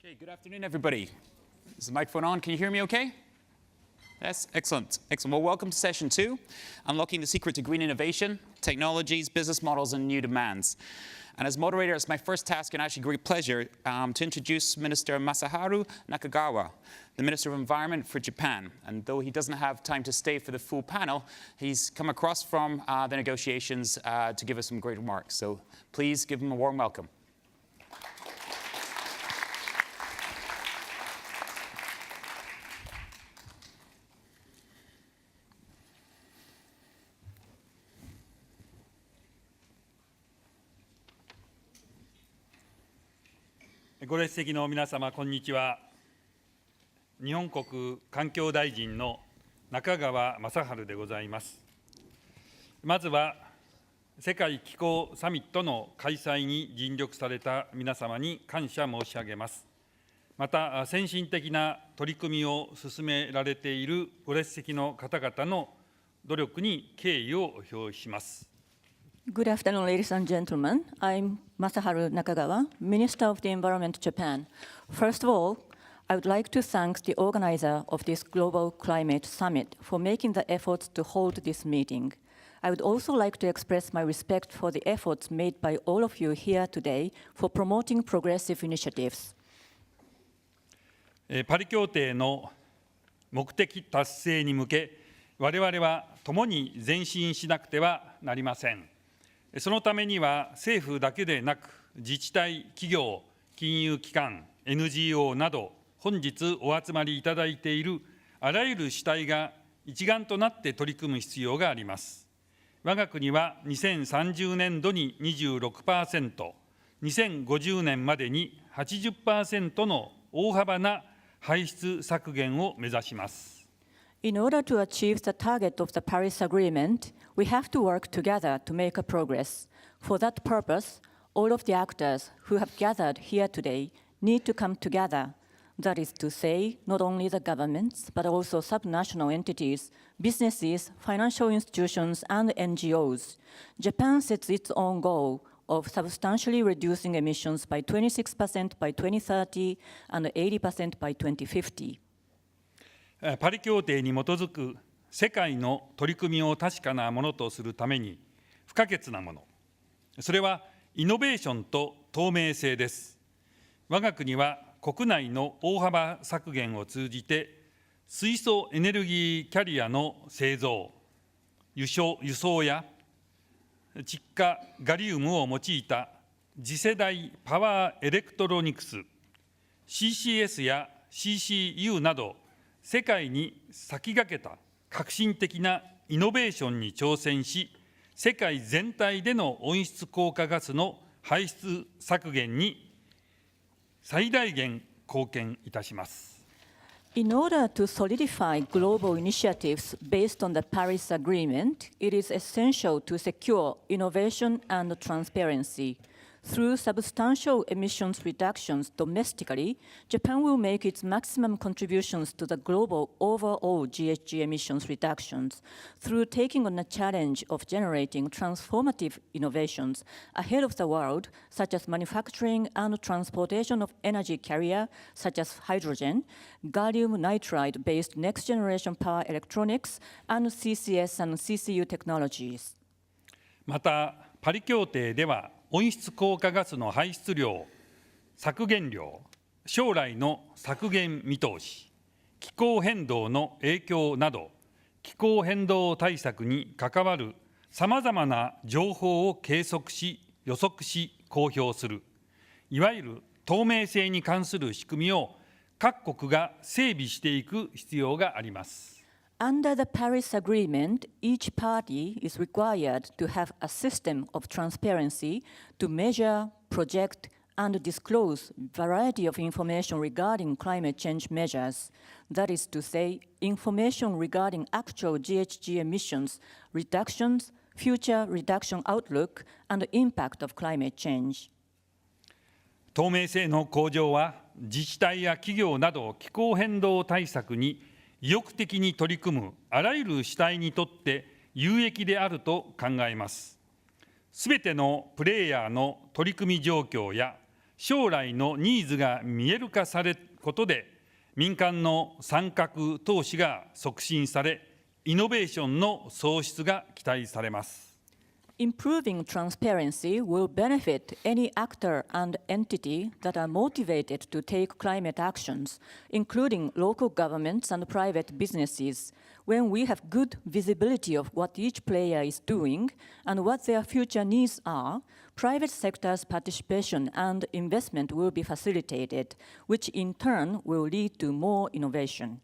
Okay, good afternoon, everybody. Is the microphone on? Can you hear me okay? Yes, excellent. Excellent. Well, welcome to session 2, Unlocking the Secret to Green Innovation, Technologies, Business Models, and New Demands. And as moderator, it's my first task and actually great pleasure to introduce Minister Masaharu Nakagawa, the Minister of Environment for Japan. And though he doesn't have time to stay for the full panel, he's come across from the negotiations to give us some great remarks. So please give him a warm welcome.ご列席の皆様、こんにちは。日本国環境大臣の中川雅治でございます。まずは、世界気候サミットの開催に尽力された皆様に感謝申し上げます。また、先進的な取り組みを進められているご列席の方々の努力に敬意を表します。Good afternoon, ladies and gentlemen. I'm Masaharu Nakagawa, Minister of the Environment Japan. First of all, I would like to thank the organizer of this Global Climate Summit for making the efforts to hold this meeting. I would also like to express my respect for the efforts made by all of you here today for promoting progressive initiatives. パリ協定の目的達成に向け、我々は共に前進しなくてはなりません。そのためには政府だけでなく自治体、企業、金融機関、NGO など本日お集まりいただいているあらゆる主体が一丸となって取り組む必要があります。我が国は2030年度に 26%、2050年までに 80% の大幅な排出削減を目指します。In order to achieve the target of the Paris Agreement, we have to work together to make a progress. For that purpose, all of the actors who have gathered here today need to come together. That is to say, not only the governments, but also subnational entities, businesses, financial institutions, and NGOs. Japan sets its own goal of substantially reducing emissions by 26% by 2030 and 80% by 2050. パリ協定に基づく世界の取り組みを確かなものとするために不可欠なもの、それはイノベーションと透明性です。我が国は国内の大幅削減を通じて、水素エネルギーキャリアの製造、輸送や窒化ガリウムを用いた次世代パワーエレクトロニクス、CCS や CCU など、世界に先駆けた革新的なイノベーションに挑戦し、世界全体での温室効果ガスの排出削減に最大限貢献いたします。In order to solidify global initiatives based on the Paris Agreement, it is essential to secure innovation and transparency. Through substantial emissions reductions domestically, Japan will make its maximum contributions to the global overall GHG emissions reductions through taking on the challenge of generating transformative innovations ahead of the world, such as manufacturing and transportation of energy carrier, such as hydrogen, gallium nitride-based next-generation power electronics, and CCS and CCU technologies. また、パリ協定では、温室効果ガスの排出量、削減量、将来の削減見通し、気候変動の影響など、気候変動対策に関わるさまざまな情報を計測し、予測し、公表する、いわゆる透明性に関する仕組みを各国が整備していく必要があります。Under the Paris Agreement, each party is required to have a system of transparency to measure, project, and disclose a variety of information regarding climate change measures. That is to say, information regarding actual GHG emissions, reductions, future reduction outlook, and the impact of climate change. 透明性の向上は、自治体や企業など気候変動対策に意欲的に取り組むあらゆる主体にとって有益であると考えます。すべてのプレイヤーの取り組み状況や将来のニーズが見える化されることで、民間の参画投資が促進され、イノベーションの創出が期待されます。Improving transparency will benefit any actor and entity that are motivated to take climate actions, including local governments and private businesses. When we have good visibility of what each player is doing and what their future needs are, private sector's participation and investment will be facilitated, which in turn will lead to more innovation.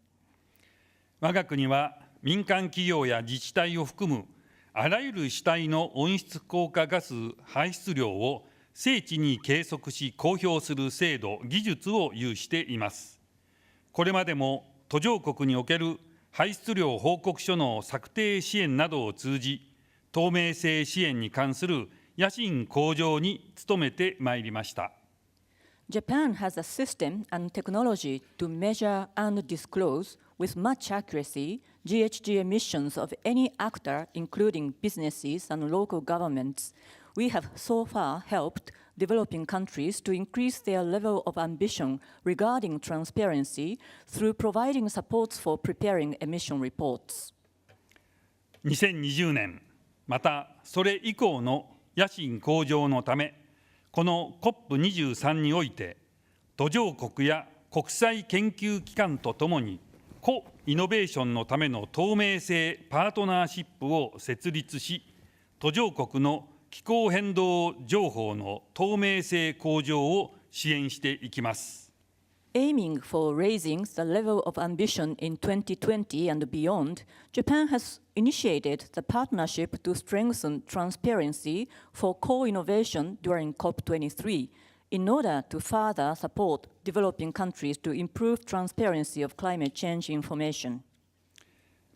我が国は民間企業や自治体を含むあらゆる主体の温室効果ガス排出量を精緻に計測し公表する制度・技術を有しています。これまでも途上国における排出量報告書の策定支援などを通じ、透明性支援に関する野心向上に努めてまいりました。Japan has a system and technology to measure and disclose with much accuracy GHG emissions of any actor, including businesses and local governments. We have so far helped developing countries to increase their level of ambition regarding transparency through providing supports for preparing emission reports. 2020年、またそれ以降の野心向上のため、この COP23 において、途上国や国際研究機関とともに、コ・イノベーションのための透明性パートナーシップを設立し、途上国の気候変動情報の透明性向上を支援していきます。Aiming for raising the level of ambition in 2020 and beyond, Japan has initiated the partnership to strengthen transparency for co-innovation during COP23 in order to further support developing countries to improve transparency of climate change information.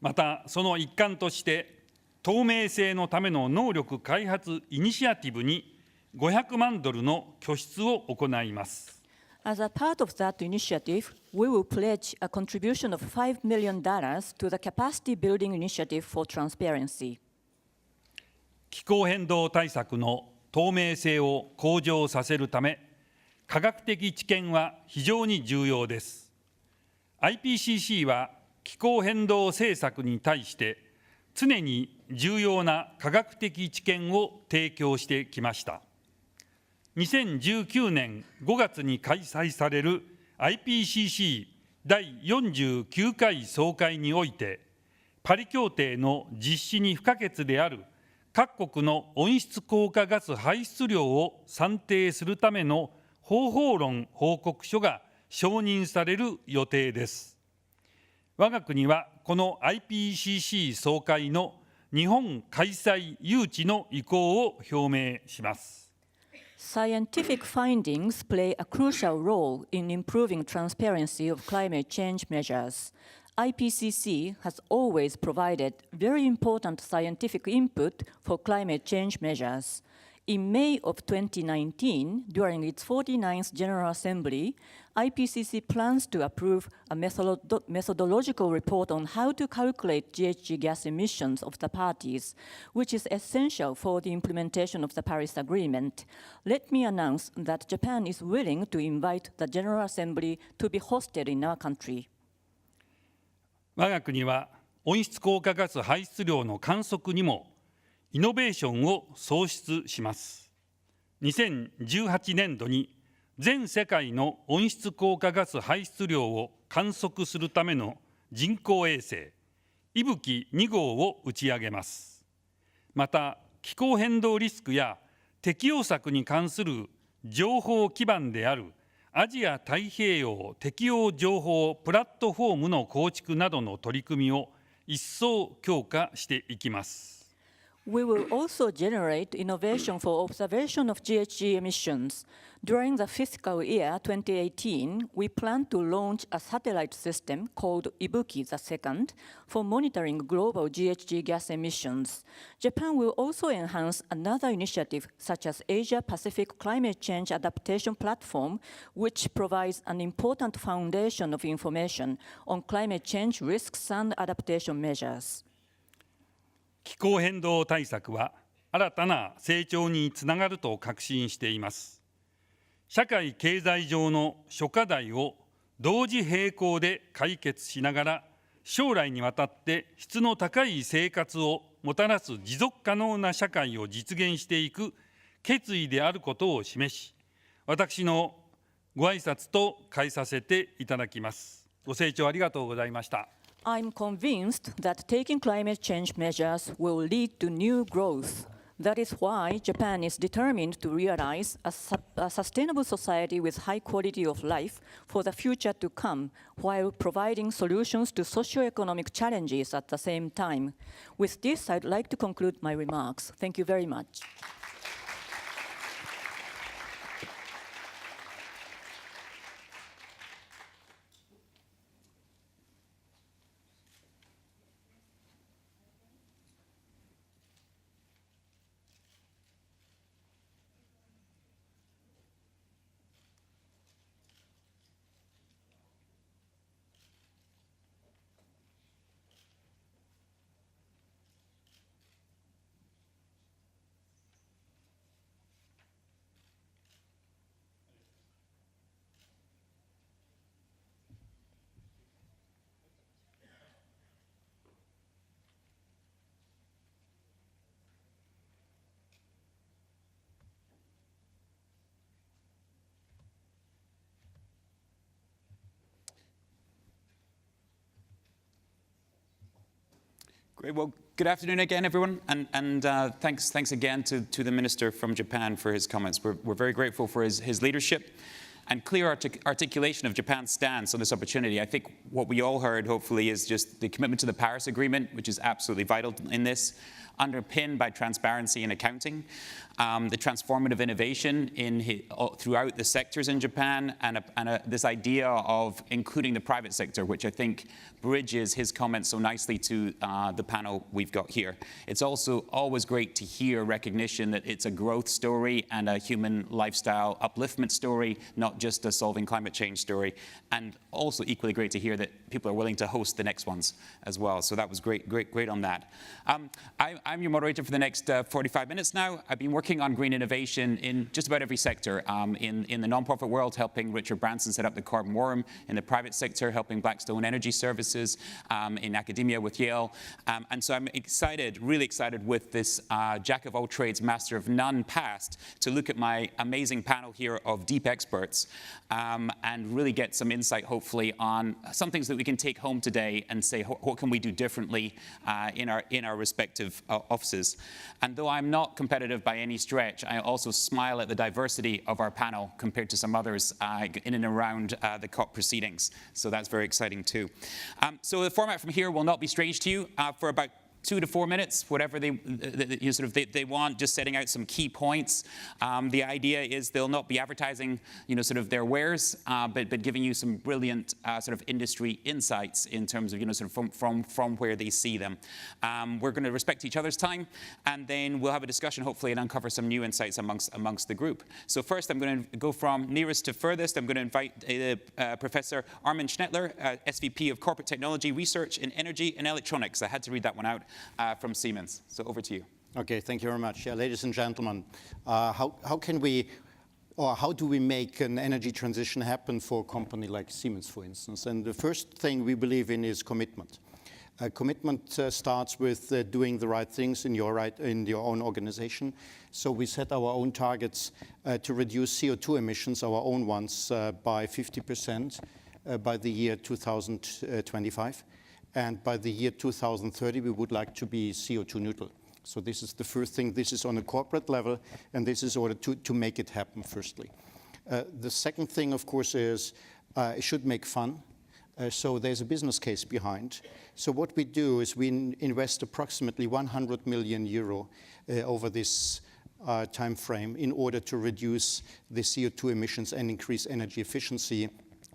また、その一環として、透明性のための能力開発イニシアティブに500万ドルの拠出を行います。As a part of that initiative, we will pledge a contribution of $5 million to the capacity building initiative for transparency. 気候変動対策の透明性を向上させるため、科学的知見は非常に重要です。IPCC は気候変動政策に対して常に重要な科学的知見を提供してきました。2019年5月に開催される IPCC 第49回総会において、パリ協定の実施に不可欠である各国の温室効果ガス排出量を算定するための方法論報告書が承認される予定です。我が国はこの IPCC 総会の日本開催誘致の意向を表明します。Scientific findings play a crucial role in improving transparency of climate change measures. IPCC has always provided very important scientific input for climate change measures. In May of 2019, during its 49th General Assembly, IPCC plans to approve a methodological report on how to calculate GHG gas emissions of the parties, which is essential for the implementation of the Paris Agreement. Let me announce that Japan is willing to invite the General Assembly to be hosted in our country. 我が国は温室効果ガス排出量の観測にもイノベーションを創出します。2018年度に全世界の温室効果ガス排出量を観測するための人工衛星いぶき2号を打ち上げます。また気候変動リスクや適応策に関する情報基盤であるアジア太平洋適応情報プラットフォームの構築などの取り組みを一層強化していきます。We will also generate innovation for observation of GHG emissions. During the fiscal year 2018, we plan to launch a satellite system called Ibuki II for monitoring global GHG gas emissions. Japan will also enhance another initiative such as Asia-Pacific Climate Change Adaptation Platform, which provides an important foundation of information on climate change risks and adaptation measures. 気候変動対策は新たな成長につながると確信しています。社会経済上の諸課題を同時並行で解決しながら、将来にわたって質の高い生活をもたらす持続可能な社会を実現していく決意であることを示し、私のご挨拶と変えさせていただきます。ご清聴ありがとうございました。I'm convinced that taking climate change measures will lead to new growth. That is why Japan is determined to realize a sustainable society with high quality of life for the future to come, while providing solutions to socio-economic challenges at the same time. With this, I'd like to conclude my remarks. Thank you very much. Great. Well, good afternoon again, everyone, and thanks again to the Minister from Japan for his comments. We're very grateful for his leadership and clear articulation of Japan's stance on this opportunity. I think what we all heard, hopefully, is just the commitment to the Paris Agreement, which is absolutely vital in this, underpinned by transparency and accounting, the transformative innovation throughout the sectors in Japan, and this idea of including the private sector, which I think bridges his comments so nicely to the panel we've got here. It's also always great to hear recognition that it's a growth story and a human lifestyle upliftment story, not just a solving climate change story. And also equally great to hear that people are willing to host the next ones as well. So that was great on that. I'm your moderator for the next 45 minutes now. I've been working on green innovation in just about every sector. In the nonprofit world, helping Richard Branson set up the Carbon Forum. In the private sector, helping Blackstone Energy Services. In academia with Yale. And so I'm excited, really excited with this Jack of all trades, master of none past to look at my amazing panel here of deep experts and really get some insight, hopefully, on some things that we can take home today and say, what can we do differently in our respective offices. And though I'm not competitive by any stretch, I also smile at the diversity of our panel compared to some others in and around the COP proceedings. So that's very exciting too. So the format from here will not be strange to you for about 2 to 4 minutes, whatever they want, just setting out some key points. The idea is they'll not be advertising, sort of their wares, but giving you some brilliant sort of industry insights in terms of, sort of from where they see them. We're going to respect each other's time, and then we'll have a discussion, hopefully, and uncover some new insights amongst the group. So first, I'm going to go from nearest to furthest. I'm going to invite Professor Armin Schnettler, SVP of Corporate Technology Research in Energy and Electronics. I had to read that one out. From Siemens. So over to you. Okay, thank you very much. Yeah, ladies and gentlemen, how can we, or how do we make an energy transition happen for a company like Siemens, for instance? And the first thing we believe in is commitment. Commitment starts with doing the right things in your own organization. So we set our own targets to reduce CO2 emissions, our own ones, by 50% by the year 2025. And by the year 2030, we would like to be CO2 neutral. So this is the first thing. This is on a corporate level, and this is in order to make it happen, firstly. The second thing, of course, is it should make fun. So there's a business case behind. So what we do is we invest approximately 100 million euro over this time frame in order to reduce the CO2 emissions and increase energy efficiency.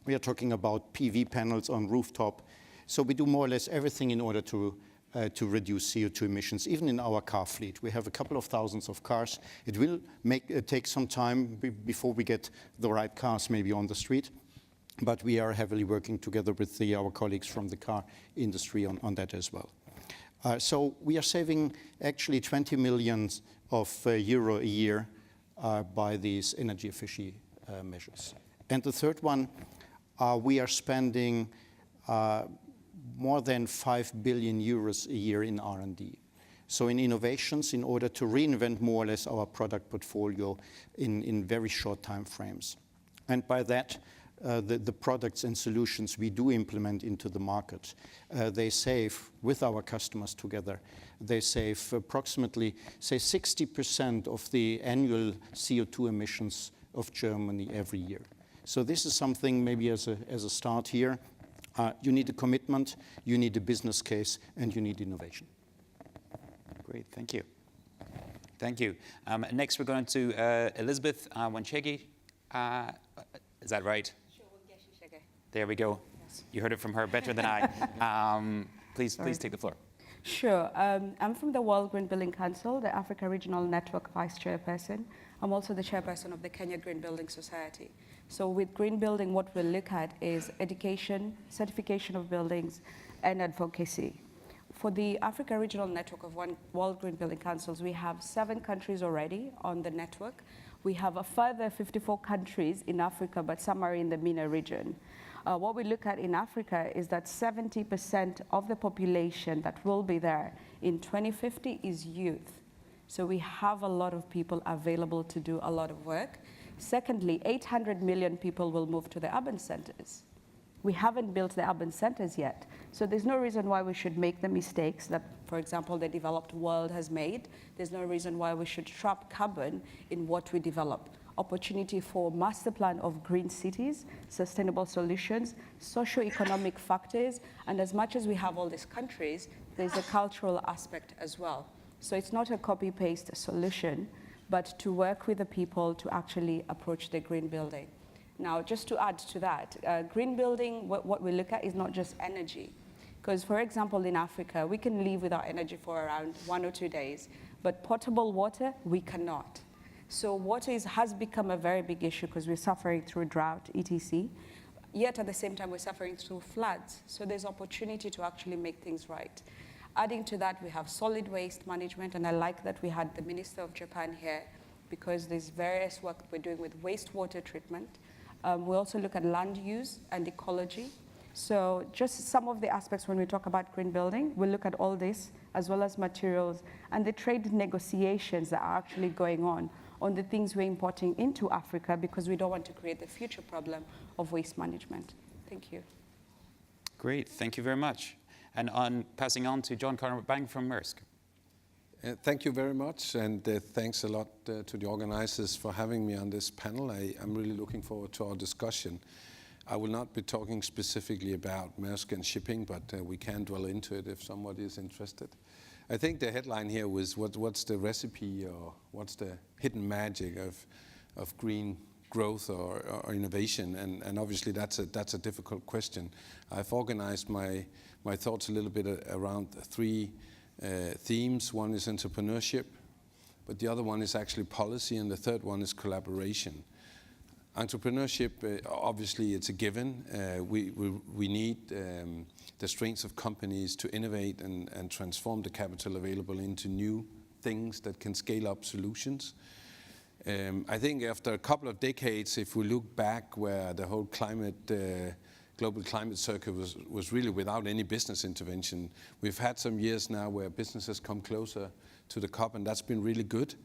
We are talking about PV panels on rooftop. So we do more or less everything in order to reduce CO2 emissions, even in our car fleet. We have a couple of thousands of cars. It will take some time before we get the right cars maybe on the street, but we are heavily working together with our colleagues from the car industry on that as well. So we are saving actually 20 million euro a year by these energy efficiency measures. And the third one, we are spending more than 5 billion euros a year in R&D. So in innovations, in order to reinvent more or less our product portfolio in very short time frames. And by that, the products and solutions we do implement into the market, they save, with our customers together, they save approximately, say, 60% of the annual CO2 emissions of Germany every year. So this is something maybe as a start here. You need a commitment, you need a business case, and you need innovation. Great, thank you. Thank you. Next, we're going to Elizabeth Wangeci. Is that right? Sure, Wangeci, Chege. There we go. Yes. You heard it from her better than I. Please take the floor. Sure. I'm from the World Green Building Council, the Africa Regional Network Vice Chairperson. I'm also the Chairperson of the Kenya Green Building Society. So with green building, what we'll look at is education, certification of buildings, and advocacy. For the Africa Regional Network of World Green Building Councils, we have 7 countries already on the network. We have a further 54 countries in Africa, but some are in the MENA region. What we look at in Africa is that 70% of the population that will be there in 2050 is youth. So we have a lot of people available to do a lot of work. Secondly, 800 million people will move to the urban centers. We haven't built the urban centers yet. So there's no reason why we should make the mistakes that, for example, the developed world has made. There's no reason why we should trap carbon in what we develop. Opportunity for master plan of green cities, sustainable solutions, socio-economic factors, and as much as we have all these countries, there's a cultural aspect as well. So it's not a copy-paste solution, but to work with the people to actually approach the green building. Now, just to add to that, green building, what we look at is not just energy. Because, for example, in Africa, we can live without energy for around 1 or 2 days, but potable water, we cannot. So water has become a very big issue because we're suffering through drought, etc. Yet at the same time, we're suffering through floods. So there's opportunity to actually make things right. Adding to that, we have solid waste management, and I like that we had the Minister of Japan here because there's various work we're doing with wastewater treatment. We also look at land use and ecology. So just some of the aspects when we talk about green building, we'll look at all this as well as materials and the trade negotiations that are actually going on the things we're importing into Africa because we don't want to create the future problem of waste management. Thank you. Great, thank you very much. And passing on to John Kornerup from Maersk. Thank you very much, and thanks a lot to the organizers for having me on this panel. I'm really looking forward to our discussion. I will not be talking specifically about Maersk and shipping, but we can dwell into it if somebody is interested. I think the headline here was what's the recipe or what's the hidden magic of green growth or innovation, and obviously that's a difficult question. I've organized my thoughts a little bit around 3 themes. One is entrepreneurship, but the other one is actually policy, and the third one is collaboration. Entrepreneurship, obviously, it's a given. We need the strengths of companies to innovate and transform the capital available into new things that can scale up solutions. I think after a couple of decades, if we look back where the whole global climate circle was really without any business intervention, we've had some years now where business has come closer to the COP, and that's been really good.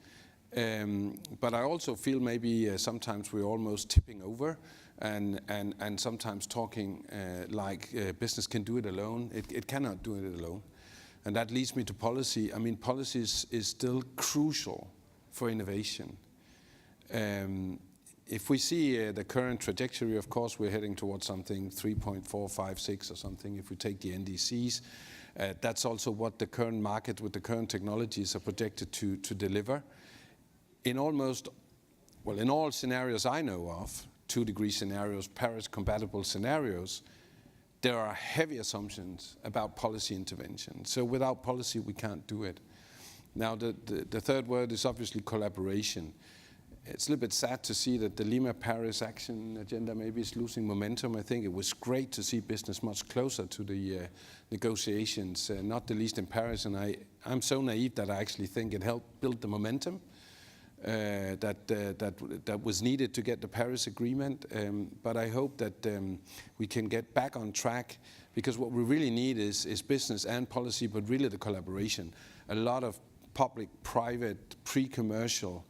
But I also feel maybe sometimes we're almost tipping over and sometimes talking like business can do it alone. It cannot do it alone. And that leads me to policy. I mean, policy is still crucial for innovation. If we see the current trajectory, of course, we're heading towards something 3.456 or something. If we take the NDCs, that's also what the current market with the current technologies are projected to deliver. In all scenarios I know of, 2-degree scenarios, Paris-compatible scenarios, there are heavy assumptions about policy intervention. So without policy, we can't do it. Now, the third word is obviously collaboration. It's a little bit sad to see that the Lima-Paris action agenda maybe is losing momentum. I think it was great to see business much closer to the negotiations, not the least in Paris. And I'm so naive that I actually think it helped build the momentum. that was needed to get the Paris Agreement. But I hope that we can get back on track, because what we really need is business and policy, but really the collaboration. A lot of public, private, pre-commercial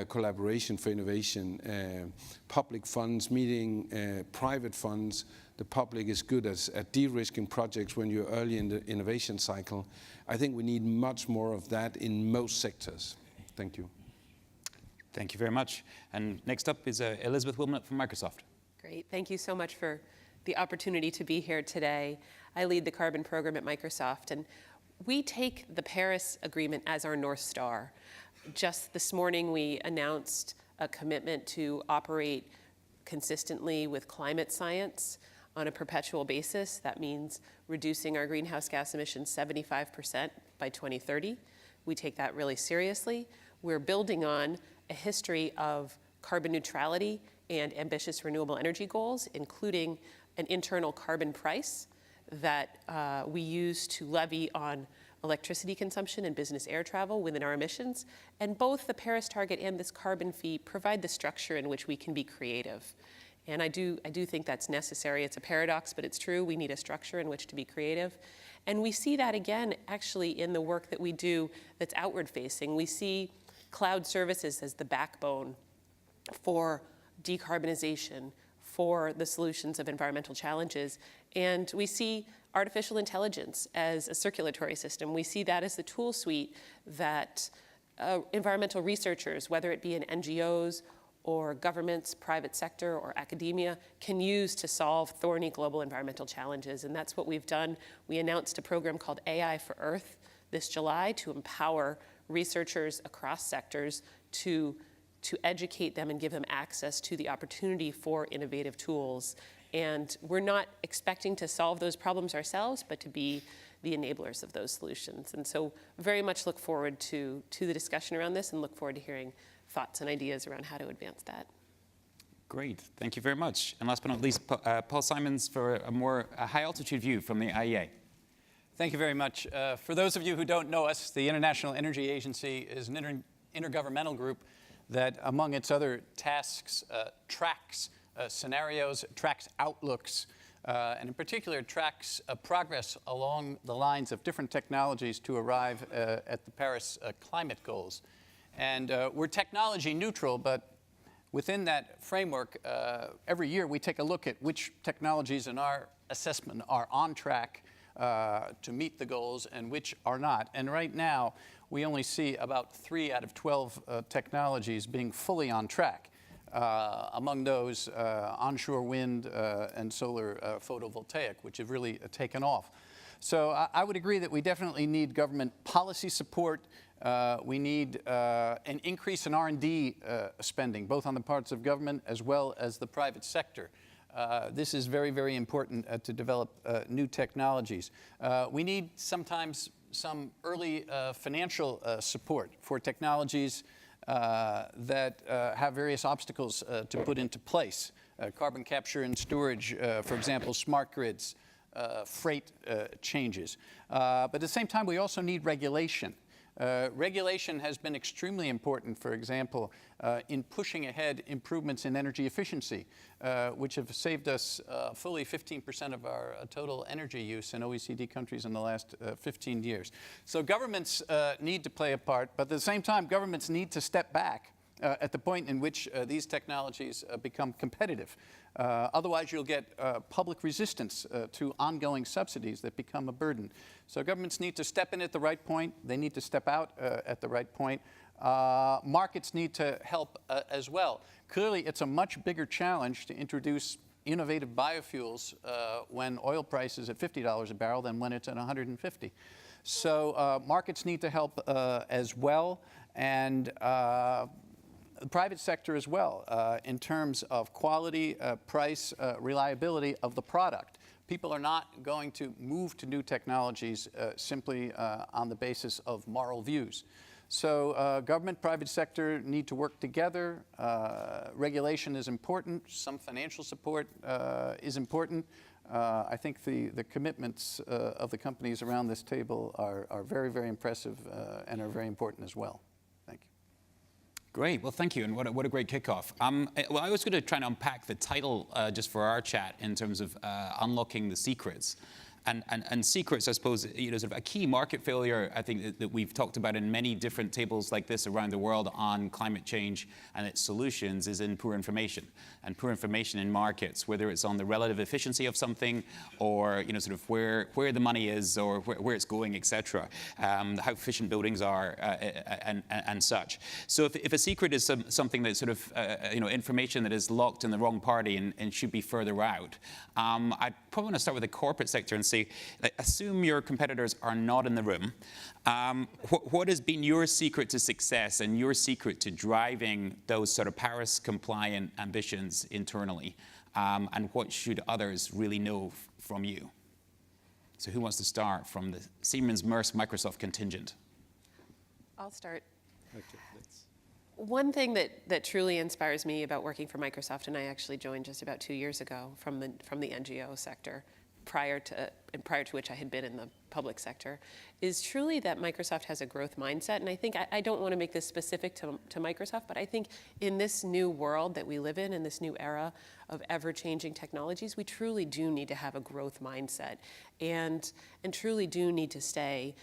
collaboration for innovation, public funds meeting private funds. The public is good at de-risking projects when you're early in the innovation cycle. I think we need much more of that in most sectors. Thank you. Thank you very much. And next up is Elizabeth Willmott from Microsoft. Great. Thank you so much for the opportunity to be here today. I lead the carbon program at Microsoft, and we take the Paris Agreement as our North Star. Just this morning, we announced a commitment to operate consistently with climate science on a perpetual basis. That means reducing our greenhouse gas emissions 75% by 2030. We take that really seriously. We're building on a history of carbon neutrality and ambitious renewable energy goals, including an internal carbon price that we use to levy on electricity consumption and business air travel within our emissions. And both the Paris target and this carbon fee provide the structure in which we can be creative. And I do think that's necessary. It's a paradox, but it's true. We need a structure in which to be creative. And we see that again, actually, in the work that we do that's outward facing. We see cloud services as the backbone for decarbonization, for the solutions of environmental challenges. And we see artificial intelligence as a circulatory system. We see that as the tool suite that environmental researchers, whether it be in NGOs or governments, private sector, or academia, can use to solve thorny global environmental challenges. And that's what we've done. We announced a program called AI for Earth this July to empower researchers across sectors to educate them and give them access to the opportunity for innovative tools. And we're not expecting to solve those problems ourselves, but to be the enablers of those solutions. And so very much look forward to the discussion around this, and look forward to hearing thoughts and ideas around how to advance that. Great, thank you very much. And last but not least, Paul Simons for a more high-altitude view from the IEA. Thank you very much. For those of you who don't know us, the International Energy Agency is an intergovernmental group that, among its other tasks, tracks scenarios, tracks outlooks, and in particular tracks progress along the lines of different technologies to arrive at the Paris climate goals. And we're technology neutral, but within that framework, every year we take a look at which technologies in our assessment are on track to meet the goals and which are not. And right now, we only see about 3 out of 12 technologies being fully on track. Among those, onshore wind and solar photovoltaic, which have really taken off. So I would agree that we definitely need government policy support. We need an increase in R&D spending, both on the parts of government as well as the private sector. This is very, very important to develop new technologies. We need sometimes some early financial support for technologies that have various obstacles to put into place. Carbon capture and storage, for example, smart grids, freight changes. But at the same time, we also need regulation. Regulation has been extremely important, for example, in pushing ahead improvements in energy efficiency, which have saved us fully 15% of our total energy use in OECD countries in the last 15 years. So governments need to play a part, but at the same time, governments need to step back at the point in which these technologies become competitive. Otherwise, you'll get public resistance to ongoing subsidies that become a burden. So governments need to step in at the right point. They need to step out at the right point. Markets need to help as well. Clearly, it's a much bigger challenge to introduce innovative biofuels when oil price is at $50 a barrel than when it's at 150. So markets need to help as well. And the private sector as well, in terms of quality, price, reliability of the product. People are not going to move to new technologies simply on the basis of moral views. So government, private sector need to work together. Regulation is important. Some financial support is important. I think the commitments of the companies around this table are very, very impressive and are very important as well. Great. Well, thank you, and what a great kickoff. Well, I was going to try and unpack the title just for our chat in terms of unlocking the secrets. And secrets, I suppose, sort of a key market failure, I think, that we've talked about in many different tables like this around the world on climate change and its solutions is in poor information. And poor information in markets, whether it's on the relative efficiency of something or, sort of where the money is or where it's going, et cetera, how efficient buildings are and such. So if a secret is something that's sort of, information that is locked in the wrong party and should be further out, I'd probably want to start with the corporate sector and say, assume your competitors are not in the room. What has been your secret to success and your secret to driving those sort of Paris-compliant ambitions internally? And what should others really know from you? So who wants to start from the Siemens, Maersk, Microsoft contingent? I'll start. Okay, let's. One thing that truly inspires me about working for Microsoft, and I actually joined just about 2 years ago from the NGO sector, prior to which I had been in the public sector, is truly that Microsoft has a growth mindset. And I think I don't want to make this specific to Microsoft, but I think in this new world that we live in this new era of ever-changing technologies, we truly do need to have a growth mindset and truly do need to stay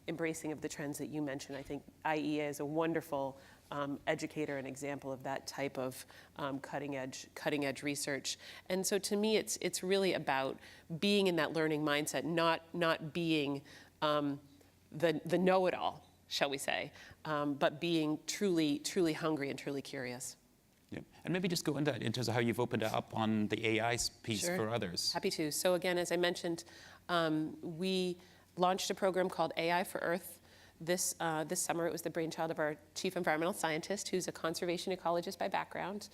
embracing of the trends that you mentioned. I think IEA is a wonderful educator and example of that type of cutting edge research. And so to me, it's really about being in that learning mindset, not being the know-it-all, shall we say, but being truly hungry and truly curious. Yeah. And maybe just go into that in terms of how you've opened it up on the AI piece Sure. for others. Happy to. So again, as I mentioned, we launched a program called AI for Earth. This summer, it was the brainchild of our chief environmental scientist, who's a conservation ecologist by background.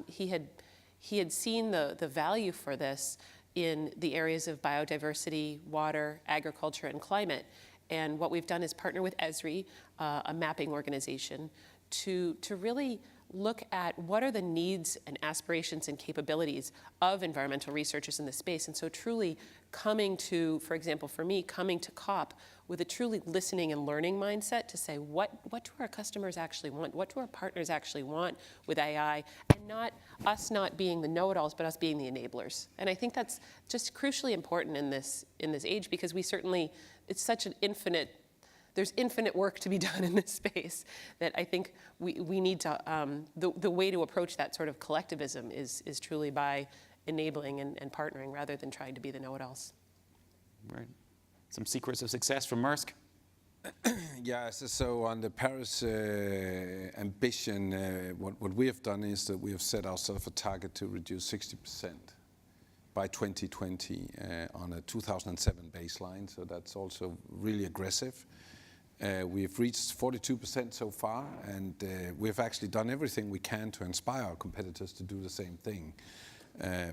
He had seen the value for this in the areas of biodiversity, water, agriculture, and climate. And what we've done is partner with Esri, a mapping organization, to really look at what are the needs and aspirations and capabilities of environmental researchers in this space. And so truly coming to, for example, for me, coming to COP with a truly listening and learning mindset to say, what do our customers actually want? What do our partners actually want with AI? And not us not being the know-it-alls, but us being the enablers. And I think that's just crucially important in this age, because we certainly, it's such an there's infinite work to be done in this space that I think we need to, the way to approach that sort of collectivism is truly by enabling and partnering rather than trying to be the know-it-alls. Right. Some secrets of success from Maersk? Yeah, so on the Paris ambition, what we have done is that we have set ourselves a target to reduce 60% by 2020 on a 2007 baseline, so that's also really aggressive. We've reached 42% so far, and we've actually done everything we can to inspire our competitors to do the same thing,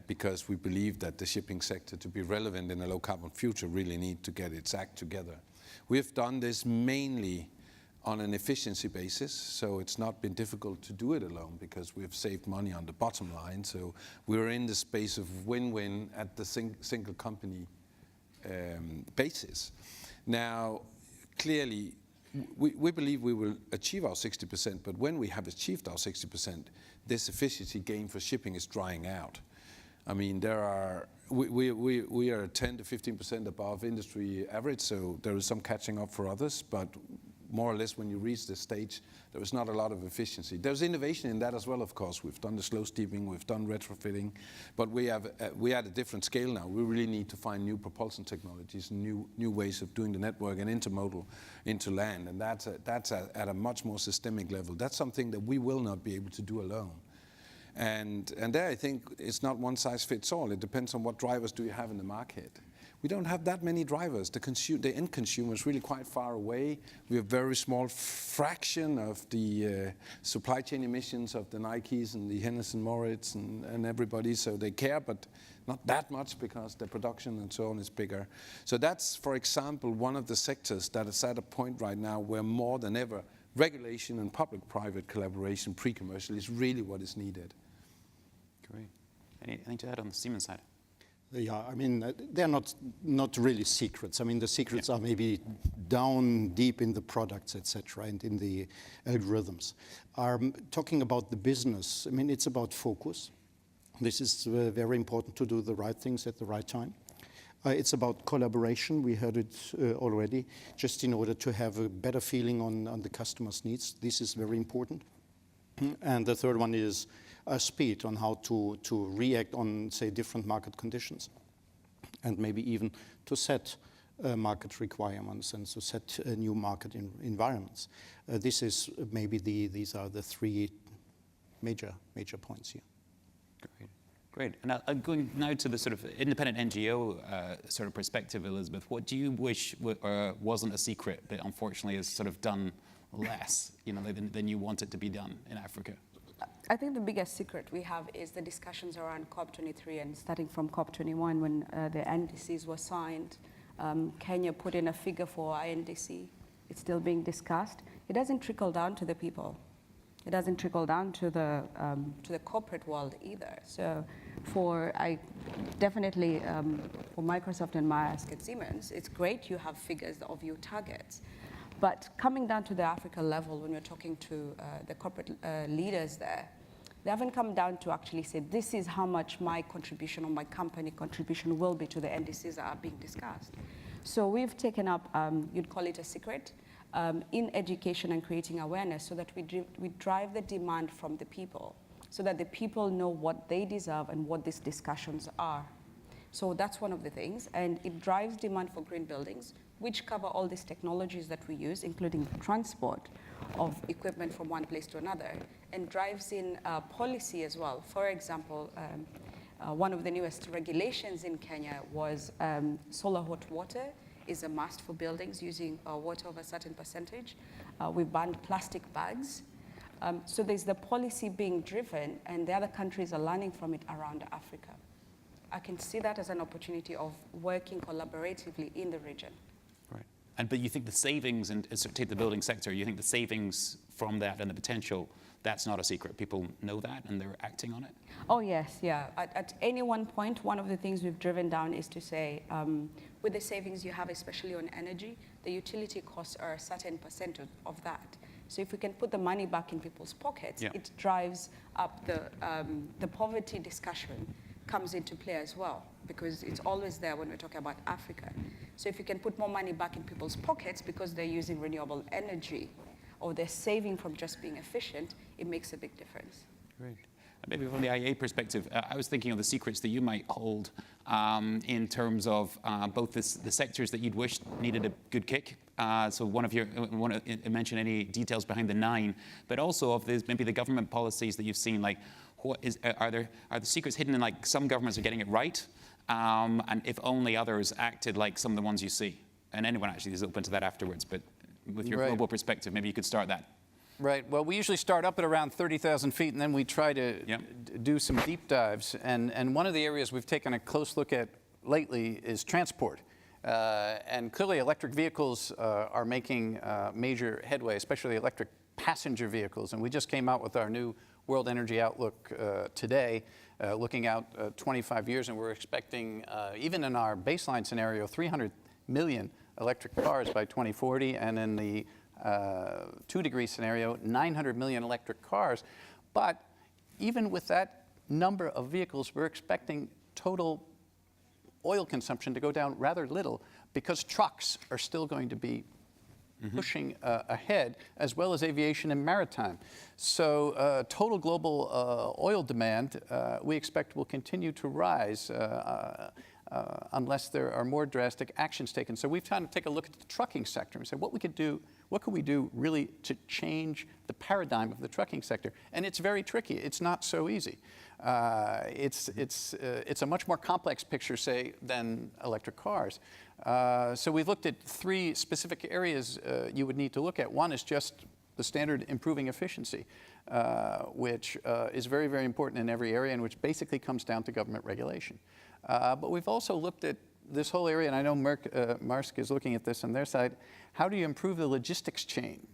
because we believe that the shipping sector, to be relevant in a low-carbon future, really need to get its act together. We've done this mainly on an efficiency basis, so it's not been difficult to do it alone because we've saved money on the bottom line. So we're in the space of win-win at the single company basis. Now, clearly, we believe we will achieve our 60%, but when we have achieved our 60%, this efficiency gain for shipping is drying out. I mean, we are 10 to 15% above industry average, so there is some catching up for others, but more or less when you reach this stage, there is not a lot of efficiency. There's innovation in that as well, of course. We've done the slow steeping, we've done retrofitting, but we are at a different scale now. We really need to find new propulsion technologies, new ways of doing the network and intermodal into land, and that's at a much more systemic level. That's something that we will not be able to do alone. And there I think it's not one size fits all. It depends on what drivers do you have in the market. We don't have that many drivers. The end consumer is really quite far away. We have a very small fraction of the supply chain emissions of the Nikes and the Henderson Moritz and everybody, so they care, but not that much because the production and so on is bigger. So that's, for example, one of the sectors that is at a point right now where more than ever regulation and public-private collaboration pre-commercial is really what is needed. Great. Anything to add on the Siemens side? Yeah, I mean, they're not really secrets. I mean, the secrets are maybe down deep in the products, etc., and in the algorithms. Talking about the business, I mean, it's about focus. This is very important to do the right things at the right time. It's about collaboration. We heard it already, just in order to have a better feeling on the customer's needs. This is very important. And the third one is speed, on how to react on, say, different market conditions, and maybe even to set market requirements and to set new market environments. This is maybe these are the three major points here. Great. And going now to the sort of independent NGO sort of perspective, Elizabeth, what do you wish wasn't a secret but unfortunately is sort of done less, than you want it to be done in Africa? I think the biggest secret we have is the discussions around COP23, and starting from COP21 when the NDCs were signed. Kenya put in a figure for INDC. It's still being discussed. It doesn't trickle down to the people. It doesn't trickle down to the corporate world either. So for Microsoft and Maersk and Siemens, it's great you have figures of your targets. But coming down to the Africa level, when we're talking to the corporate leaders there, they haven't come down to actually say, this is how much my contribution or my company contribution will be to the NDCs that are being discussed. So we've taken up, you'd call it a secret, in education and creating awareness so that we drive the demand from the people, so that the people know what they deserve and what these discussions are. So that's one of the things, and it drives demand for green buildings, which cover all these technologies that we use, including transport of equipment from one place to another, and drives in policy as well. For example, one of the newest regulations in Kenya was solar hot water is a must for buildings using water of a certain percentage. We banned plastic bags. So there's the policy being driven, and the other countries are learning from it around Africa. I can see that as an opportunity of working collaboratively in the region. Right. But you think the savings, and sort of take the building sector, you think the savings from that and the potential, that's not a secret. People know that and they're acting on it? Oh, yes, yeah. At any one point, one of the things we've driven down is to say, with the savings you have, especially on energy, the utility costs are a certain percent of that. So if we can put the money back in people's pockets, it drives up the poverty discussion comes into play as well, because it's always there when we're talking about Africa. So if you can put more money back in people's pockets because they're using renewable energy or they're saving from just being efficient, it makes a big difference. Great. Maybe from the IEA perspective, I was thinking of the secrets that you might hold in terms of both the sectors that you'd wish needed a good kick. So one of you want to mention any details behind the 9, but also of maybe the government policies that you've seen, like are the secrets hidden in, like, some governments are getting it right, and if only others acted like some of the ones you see? And anyone actually is open to that afterwards, but with your global perspective, maybe you could start that. Right. Well, we usually start up at around 30,000 feet, and then we try to do some deep dives. And one of the areas we've taken a close look at lately is transport. And clearly electric vehicles are making major headway, especially electric passenger vehicles. And we just came out with our new World Energy Outlook today, looking out 25 years, and we're expecting, even in our baseline scenario, 300 million electric cars by 2040, and in the 2-degree scenario, 900 million electric cars. But even with that number of vehicles, we're expecting total oil consumption to go down rather little, because trucks are still going to be pushing ahead, as well as aviation and maritime. So total global oil demand, we expect, will continue to rise unless there are more drastic actions taken. So we've tried to take a look at the trucking sector and say what can we do really to change the paradigm of the trucking sector? And it's very tricky. It's not so easy. It's a much more complex picture, say, than electric cars. So we've looked at 3 specific areas you would need to look at. One is just the standard improving efficiency, which is very, very important in every area, and which basically comes down to government regulation. But we've also looked at this whole area, and I know Maersk is looking at this on their side. How do you improve the logistics chain?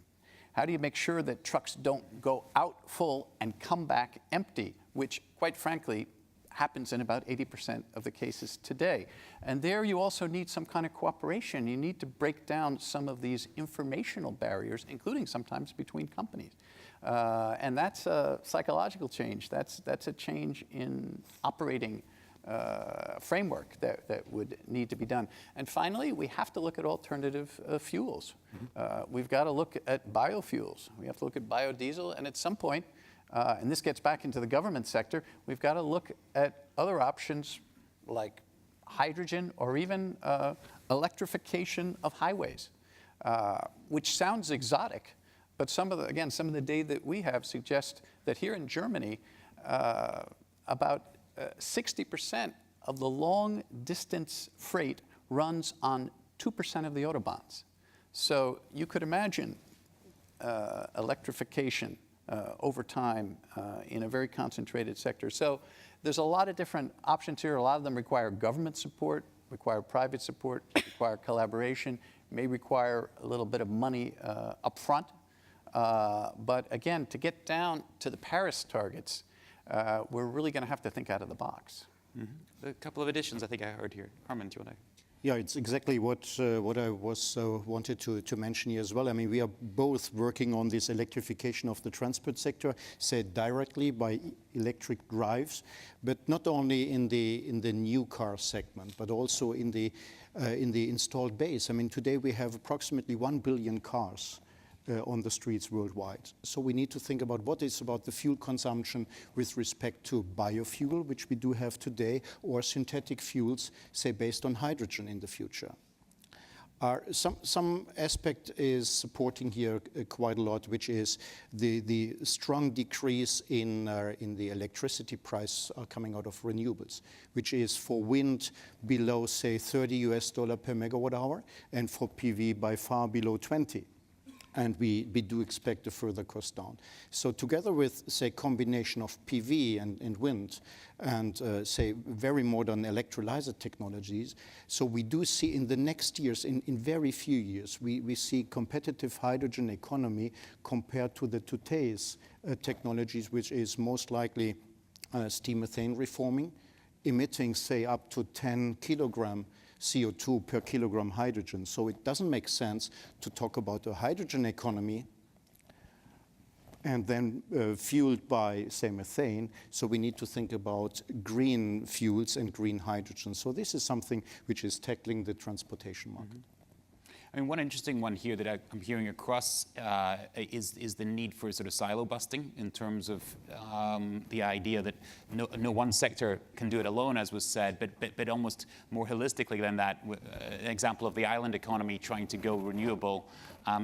How do you make sure that trucks don't go out full and come back empty, which, quite frankly, happens in about 80% of the cases today. And there you also need some kind of cooperation. You need to break down some of these informational barriers, including sometimes between companies. And that's a psychological change. That's a change in operating framework that would need to be done. And finally, we have to look at alternative fuels. We've got to look at biofuels. We have to look at biodiesel, and at some point, and this gets back into the government sector, we've got to look at other options like hydrogen or even electrification of highways, which sounds exotic, but some of the data that we have suggest that here in Germany, about 60% of the long distance freight runs on 2% of the Autobahns. So you could imagine electrification over time in a very concentrated sector. So there's a lot of different options here. A lot of them require government support, require private support, require collaboration, may require a little bit of money up front. But again, to get down to the Paris targets, we're really going to have to think out of the box. Mm-hmm. A couple of additions I think I heard here. Armin, do you want to? Yeah, it's exactly what I was wanted to mention here as well. I mean, we are both working on this electrification of the transport sector, said directly by electric drives, but not only in the new car segment, but also in the installed base. I mean, today we have approximately 1 billion cars on the streets worldwide. So we need to think about what is about the fuel consumption with respect to biofuel, which we do have today, or synthetic fuels, say, based on hydrogen in the future. Some aspect is supporting here quite a lot, which is the strong decrease in the electricity price coming out of renewables, which is for wind below, say, $30 per megawatt hour, and for PV by far below 20. And we do expect a further cost down. So together with, say, combination of PV and wind and, say, very modern electrolyzer technologies, so we do see in the next years, in very few years, we see competitive hydrogen economy compared to the today's technologies, which is most likely steam methane reforming, emitting, say, up to 10 kilogram CO2 per kilogram hydrogen. So it doesn't make sense to talk about a hydrogen economy and then fueled by, say, methane. So we need to think about green fuels and green hydrogen. So this is something which is tackling the transportation market. Mm-hmm. I mean, one interesting one here that I'm hearing across is the need for sort of silo busting in terms of the idea that no one sector can do it alone, as was said, but almost more holistically than that. An example of the island economy trying to go renewable.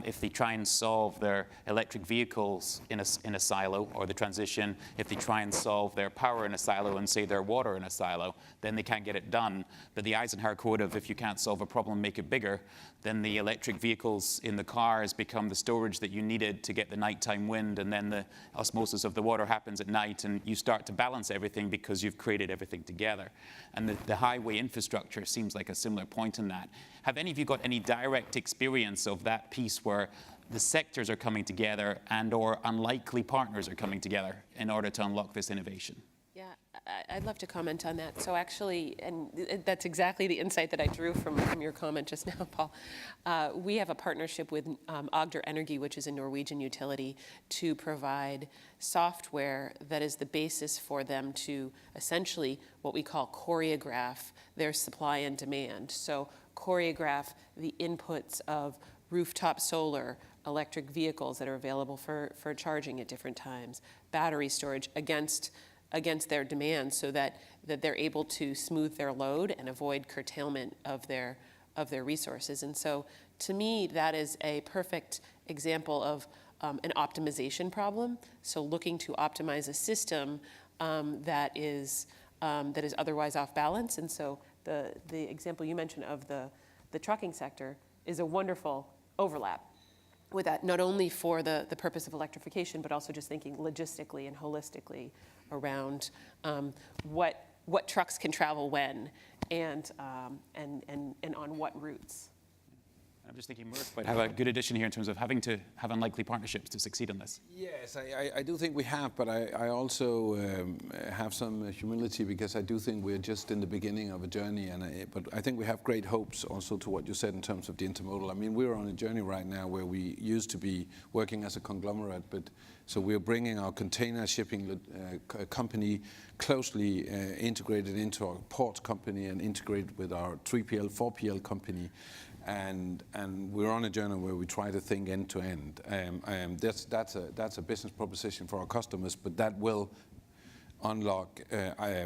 If they try and solve their electric vehicles in a silo, or the transition, if they try and solve their power in a silo and say their water in a silo, then they can't get it done. But the Eisenhower quote of if you can't solve a problem, make it bigger, then the electric vehicles in the cars become the storage that you needed to get the nighttime wind, and then the osmosis of the water happens at night, and you start to balance everything because you've created everything together. And the highway infrastructure seems like a similar point in that. Have any of you got any direct experience of that piece where the sectors are coming together and or unlikely partners are coming together in order to unlock this innovation? Yeah, I'd love to comment on that. So actually, and that's exactly the insight that I drew from your comment just now, Paul. We have a partnership with Agder Energy, which is a Norwegian utility, to provide software that is the basis for them to essentially what we call choreograph their supply and demand. So choreograph the inputs of rooftop solar, electric vehicles that are available for charging at different times, battery storage against their demand, so that they're able to smooth their load and avoid curtailment of their resources. And so to me, that is a perfect example of an optimization problem. So looking to optimize a system that is otherwise off balance. And so the example you mentioned of the trucking sector is a wonderful overlap with that, not only for the purpose of electrification, but also just thinking logistically and holistically around what trucks can travel when and on what routes. I'm just thinking Maersk might have a good addition here in terms of having to have unlikely partnerships to succeed on this. Yes, I do think we have, but I also have some humility because I do think we're just in the beginning of a journey. But I think we have great hopes also to what you said in terms of the intermodal. I mean, we're on a journey right now where we used to be working as a conglomerate, but so we're bringing our container shipping company closely integrated into our port company and integrated with our 3PL, 4PL company. And we're on a journey where we try to think end to end. That's a business proposition for our customers, but that will unlock,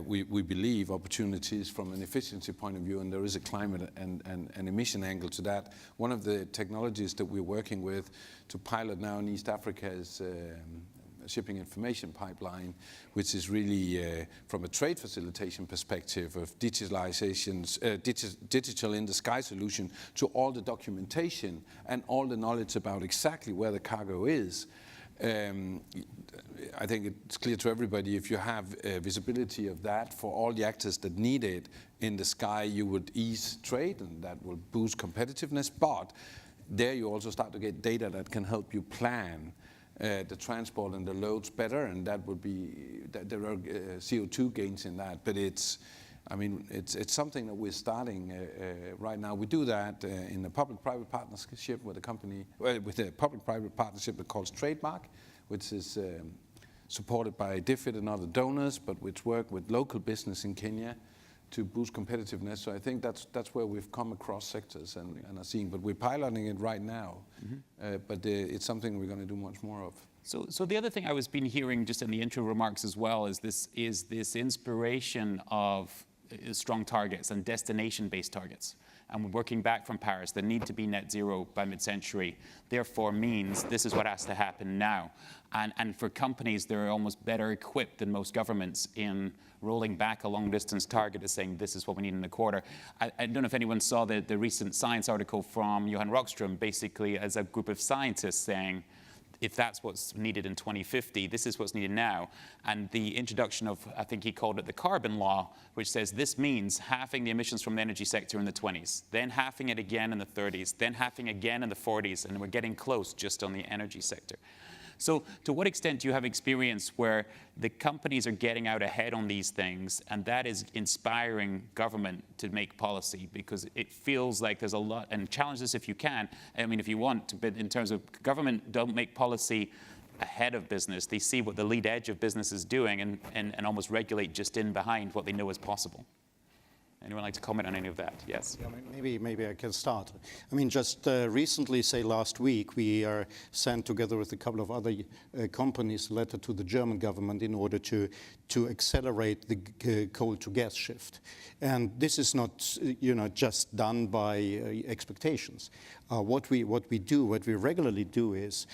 we believe, opportunities from an efficiency point of view, and there is a climate and an emission angle to that. One of the technologies that we're working with to pilot now in East Africa is shipping information pipeline, which is really from a trade facilitation perspective of digitalizations, digital in the sky solution to all the documentation and all the knowledge about exactly where the cargo is. I think it's clear to everybody if you have visibility of that for all the actors that need it in the sky, you would ease trade and that will boost competitiveness. But there you also start to get data that can help you plan the transport and the loads better, and that would be there are CO2 gains in that. But it's something that we're starting right now. We do that in a public-private partnership with a company, with a public-private partnership that calls Trademark, which is supported by DFID and other donors, but which work with local business in Kenya to boost competitiveness. So I think that's where we've come across sectors and are seeing. But we're piloting it right now. But it's something we're going to do much more of. So the other thing I was been hearing just in the intro remarks as well is this inspiration of strong targets and destination-based targets. And working back from Paris, the need to be net zero by mid-century, therefore means this is what has to happen now. And for companies, they're almost better equipped than most governments in rolling back a long-distance target as saying this is what we need in a quarter. I don't know if anyone saw the recent Science article from Johan Rockström, basically as a group of scientists saying, if that's what's needed in 2050, this is what's needed now. And the introduction of, I think he called it the carbon law, which says this means halving the emissions from the energy sector in the 20s, then halving it again in the 30s, then halving again in the 40s, and we're getting close just on the energy sector. So to what extent do you have experience where the companies are getting out ahead on these things and that is inspiring government to make policy? Because it feels like there's a lot, and challenge this if you can, I mean if you want, but in terms of government don't make policy ahead of business. They see what the lead edge of business is doing and almost regulate just in behind what they know is possible. Anyone like to comment on any of that? Yes. Yeah, maybe I can start. I mean, just recently, say last week, we sent together with a couple of other companies a letter to the German government in order to accelerate the coal to gas shift. And this is not, just done by expectations. What we regularly do is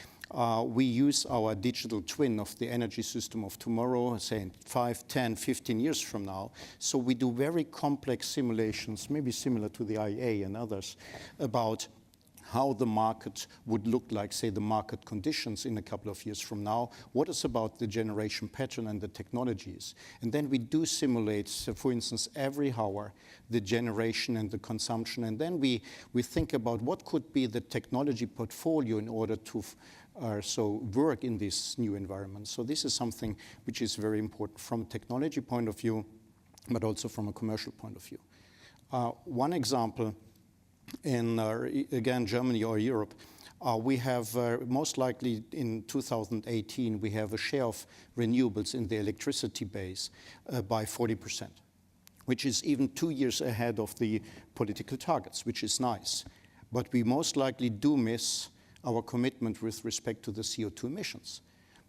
we use our digital twin of the energy system of tomorrow, say 5, 10, 15 years from now. So we do very complex simulations, maybe similar to the IEA and others, about how the market would look like, say, the market conditions in a couple of years from now. What is about the generation pattern and the technologies? And then we do simulate, for instance, every hour, the generation and the consumption. And then we think about what could be the technology portfolio in order to work in this new environment. So this is something which is very important from a technology point of view, but also from a commercial point of view. One example in, again, Germany or Europe, we have most likely in 2018, we have a share of renewables in the electricity base by 40%, which is even 2 years ahead of the political targets, which is nice. But we most likely do miss our commitment with respect to the CO2 emissions,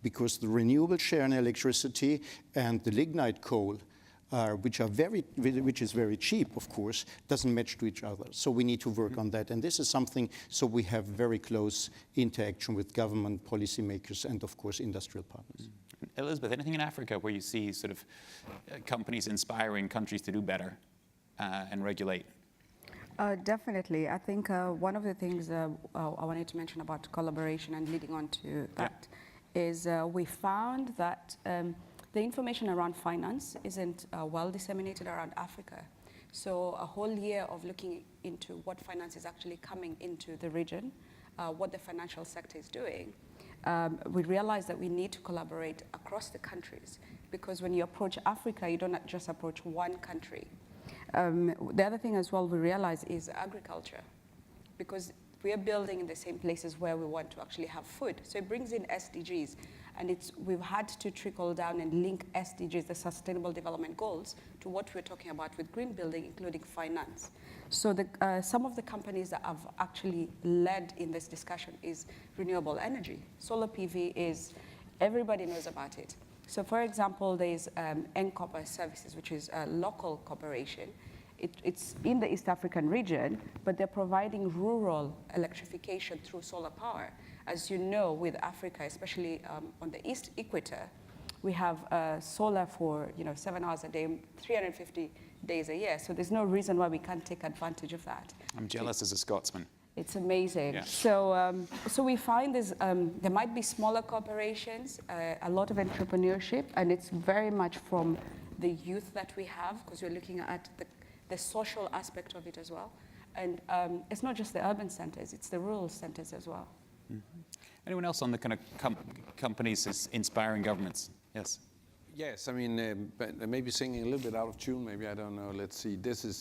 because the renewable share in electricity and the lignite coal, which is very cheap, of course, doesn't match to each other. So we need to work on that. And this is something, so we have very close interaction with government, policymakers, and of course, industrial partners. Elizabeth, anything in Africa where you see sort of companies inspiring countries to do better and regulate? Definitely. I think one of the things I wanted to mention about collaboration and leading on to that is we found that the information around finance isn't well disseminated around Africa. So a whole year of looking into what finance is actually coming into the region, what the financial sector is doing, we realized that we need to collaborate across the countries, because when you approach Africa, you don't just approach one country. The other thing as well we realize is agriculture, because we are building in the same places where we want to actually have food. So it brings in SDGs, and we've had to trickle down and link SDGs, the Sustainable Development Goals, to what we're talking about with green building, including finance. So some of the companies that have actually led in this discussion is renewable energy. Solar PV is, everybody knows about it. So for example, there's Copper Services, which is a local corporation. It's in the East African region, but they're providing rural electrification through solar power. As you know, with Africa, especially on the East Equator, we have solar for 7 hours a day, 350 days a year. So there's no reason why we can't take advantage of that. I'm jealous as a Scotsman. It's amazing. Yeah. So we find there might be smaller corporations, a lot of entrepreneurship, and it's very much from the youth that we have, because we're looking at the social aspect of it as well. And it's not just the urban centers, it's the rural centers as well. Mm-hmm. Anyone else on the kind of companies inspiring governments? Yes. Yes, I mean, but maybe singing a little bit out of tune, maybe, I don't know. Let's see.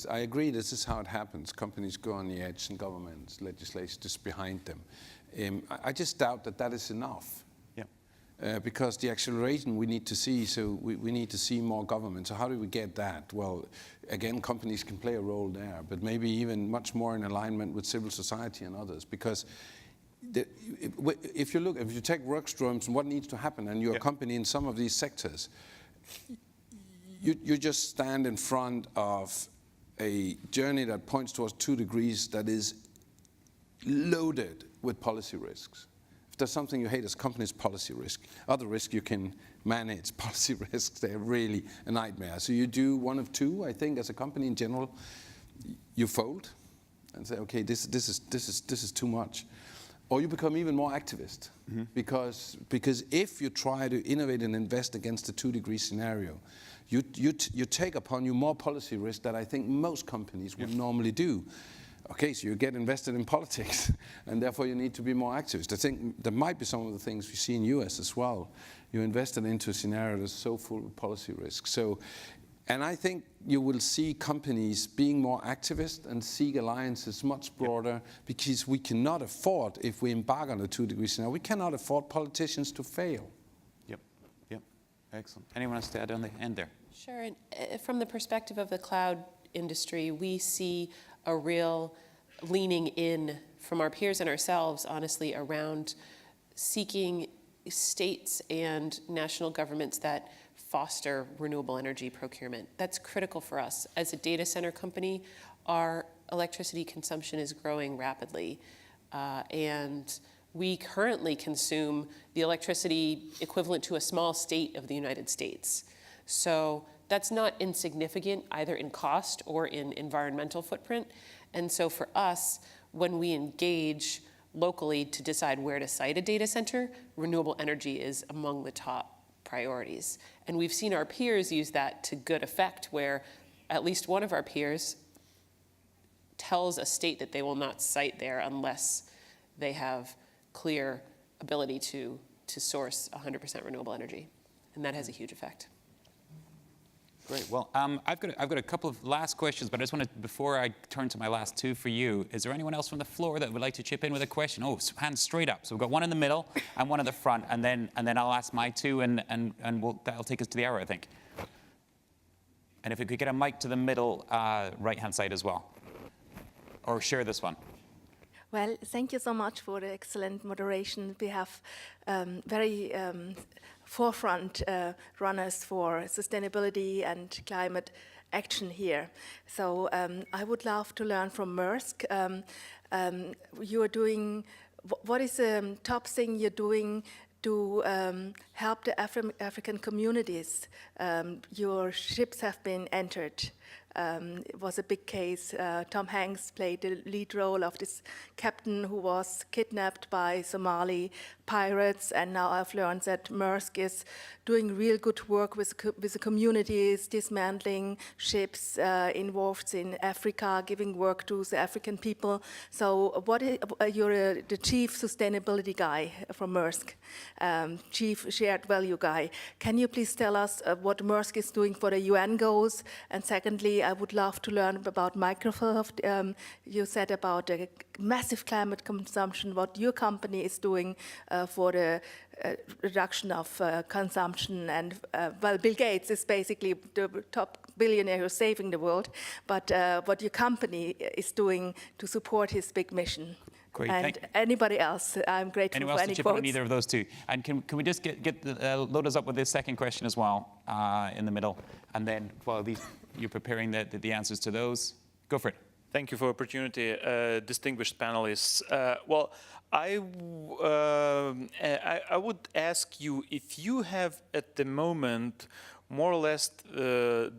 I agree, this is how it happens. Companies go on the edge and governments, legislation just behind them. I just doubt that is enough. Yeah. Because the acceleration we need to see, so we need to see more government. So how do we get that? Well, again, companies can play a role there, but maybe even much more in alignment with civil society and others. Because if you take work streams and what needs to happen, and you're a company in some of these sectors, you just stand in front of a journey that points towards 2 degrees that is loaded with policy risks. If there's something you hate as companies, policy risk. Other risk you can manage. Policy risks, they're really a nightmare. So you do one of two, I think, as a company in general. You fold and say, okay, this is too much. Or you become even more activist, because if you try to innovate and invest against the 2-degree scenario, you take upon you more policy risk that I think most companies would normally do. Okay, so you get invested in politics, and therefore you need to be more activist. I think there might be some of the things we see in US as well. You invested into a scenario that's so full of policy risk. And I think you will see companies being more activist and seek alliances much broader, because we cannot afford, if we embark on the 2-degree scenario, we cannot afford politicians to fail. Yep. Excellent. Anyone else to add on the end there? Sure. And from the perspective of the cloud industry, we see a real leaning in from our peers and ourselves, honestly, around seeking states and national governments that foster renewable energy procurement. That's critical for us. As a data center company, our electricity consumption is growing rapidly, and we currently consume the electricity equivalent to a small state of the United States. So that's not insignificant either in cost or in environmental footprint. And so for us, when we engage locally to decide where to site a data center, renewable energy is among the top priorities. And we've seen our peers use that to good effect, where at least one of our peers tells a state that they will not site there unless they have clear ability to source 100% renewable energy. And that has a huge effect. Great. Well, I've got a couple of last questions, but I just want to, before I turn to my last two for you, is there anyone else from the floor that would like to chip in with a question? Oh, hands straight up. So we've got one in the middle and one at the front, and then I'll ask my two, and that'll take us to the hour, I think. And if we could get a mic to the middle right-hand side as well, or share this one. Well, thank you so much for the excellent moderation. We have very forefront runners for sustainability and climate action here. So I would love to learn from Maersk. You are doing, what is the top thing you're doing to help the African communities? Your ships have been entered. It was a big case. Tom Hanks played the lead role of this captain who was kidnapped by Somali pirates, and now I've learned that Maersk is doing real good work with the communities, dismantling ships involved in Africa, giving work to the African people. So you're the chief sustainability guy from Maersk, chief shared value guy. Can you please tell us what Maersk is doing for the UN goals? And secondly, I would love to learn about Microsoft. You said about the massive climate consumption, what your company is doing for the reduction of consumption. And well, Bill Gates is basically the top billionaire who's saving the world, but what your company is doing to support his big mission. Great. And anybody else, I'm grateful Anyone for else any to chip in on quotes. either of those two? And can we just load us up with this second question as well in the middle? And then while you're preparing the answers to those, go for it. Thank you for the opportunity, distinguished panelists. Well, I would ask you if you have at the moment more or less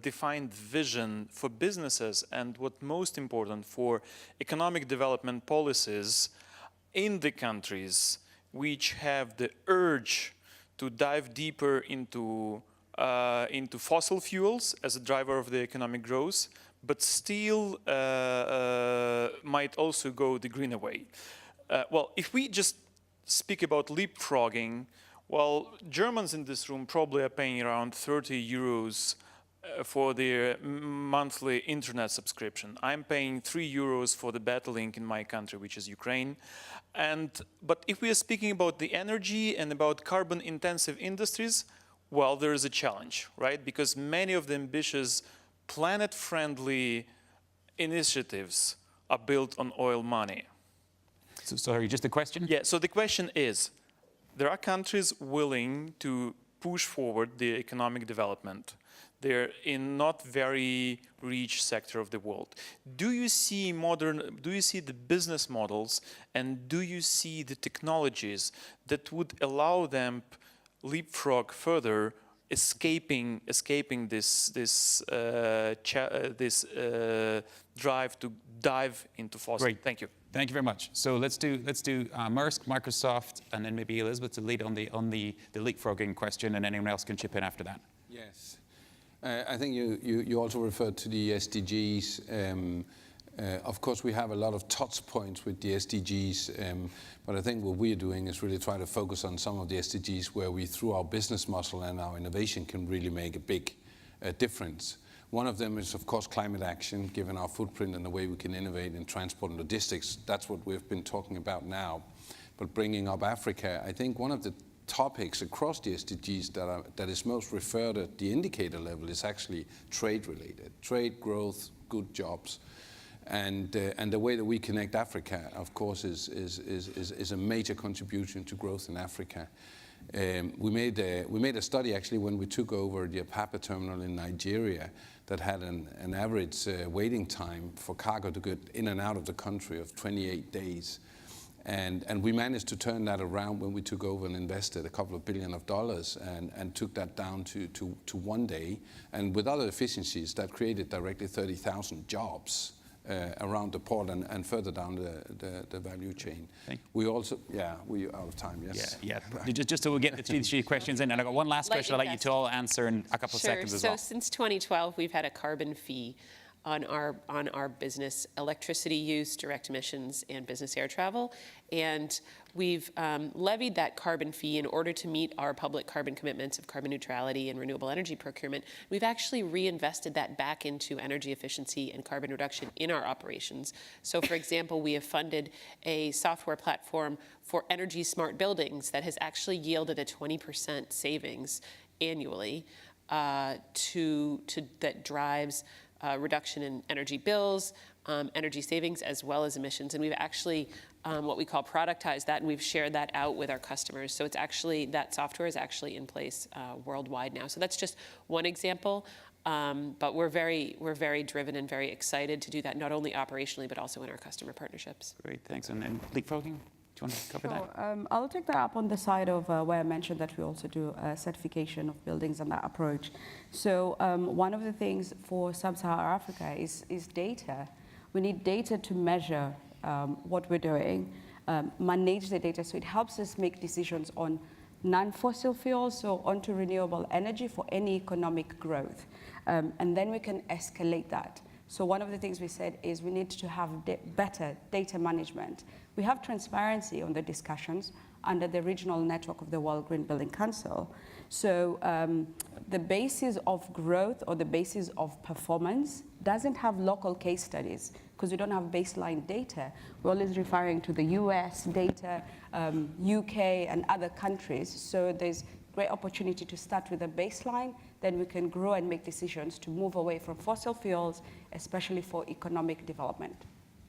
defined vision for businesses and what most important for economic development policies in the countries which have the urge to dive deeper into fossil fuels as a driver of the economic growth, but still might also go the greener way. Well, if we just speak about leapfrogging, well, Germans in this room probably are paying around 30 euros for their monthly internet subscription. I'm paying 3 euros for the data link in my country, which is Ukraine. But if we are speaking about the energy and about carbon-intensive industries, well, there is a challenge, right? Because many of the ambitious planet-friendly initiatives are built on oil money. So, sorry, just a question? Yeah, so the question is, there are countries willing to push forward the economic development. They're in not very rich sector of the world. Do you see the business models and do you see the technologies that would allow them leapfrog further, escaping this drive to dive into fossil? Great. Thank you. Thank you very much. So let's do Maersk, Microsoft, and then maybe Elizabeth to lead on the leapfrogging question, and anyone else can chip in after that. Yes. I think you also referred to the SDGs. Of course, we have a lot of touch points with the SDGs, but I think what we're doing is really try to focus on some of the SDGs where we, through our business muscle and our innovation, can really make a big difference. One of them is, of course, climate action, given our footprint and the way we can innovate in transport and logistics. That's what we've been talking about now. But bringing up Africa, I think one of the topics across the SDGs that is most referred at the indicator level is actually trade-related. Trade, growth, good jobs. And the way that we connect Africa, of course, is a major contribution to growth in Africa. We made a study actually when we took over the Apapa terminal in Nigeria that had an average waiting time for cargo to get in and out of the country of 28 days. And we managed to turn that around when we took over and invested a couple of $billion and took that down to 1 day. And with other efficiencies, that created directly 30,000 jobs around the port and further down the value chain. We also, we're out of time, yes. Yeah. Just so we get the three questions in, and I got one last question I'll let you two all answer in a couple of seconds as well. So since 2012, we've had a carbon fee on our business electricity use, direct emissions, and business air travel. And we've levied that carbon fee in order to meet our public carbon commitments of carbon neutrality and renewable energy procurement. We've actually reinvested that back into energy efficiency and carbon reduction in our operations. So for example, we have funded a software platform for energy smart buildings that has actually yielded a 20% savings annually that drives reduction in energy bills, energy savings, as well as emissions. And we've actually, what we call productized that, and we've shared that out with our customers. So it's actually, that software is actually in place worldwide now. So that's just one example. But we're very driven and very excited to do that, not only operationally, but also in our customer partnerships. Great, thanks. And leapfrogging? Do you want to cover that? Sure. I'll take that up on the side of where I mentioned that we also do certification of buildings and that approach. So one of the things for Sub-Saharan Africa is data. We need data to measure what we're doing, manage the data, so it helps us make decisions on non-fossil fuels, so onto renewable energy for any economic growth. And then we can escalate that. So one of the things we said is we need to have better data management. We have transparency on the discussions under the regional network of the World Green Building Council. So the basis of growth or the basis of performance doesn't have local case studies because we don't have baseline data. We're always referring to the US data, UK and other countries. So there's great opportunity to start with a baseline, then we can grow and make decisions to move away from fossil fuels, especially for economic development.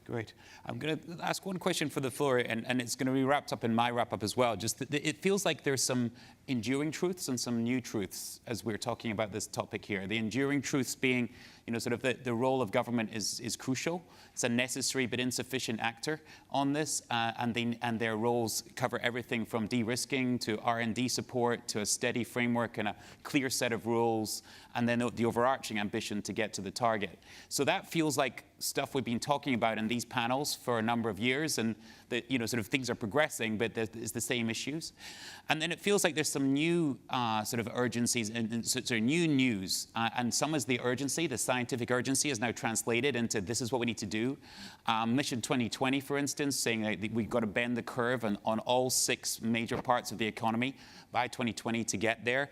Great. I'm going to ask one question for the floor, and it's going to be wrapped up in my wrap-up as well. Just it feels like there's some enduring truths and some new truths as we're talking about this topic here. The enduring truths being, sort of the role of government is crucial. It's a necessary but insufficient actor on this, and their roles cover everything from de-risking to R&D support to a steady framework and a clear set of rules, and then the overarching ambition to get to the target. So that feels like stuff we've been talking about in these panels for a number of years, and that sort of things are progressing, but it's the same issues. And then it feels like there's some new sort of urgencies and sort of new news, and some is the urgency, the scientific urgency is now translated into this is what we need to do. Mission 2020, for instance, saying that we've got to bend the curve on all 6 major parts of the economy by 2020 to get there.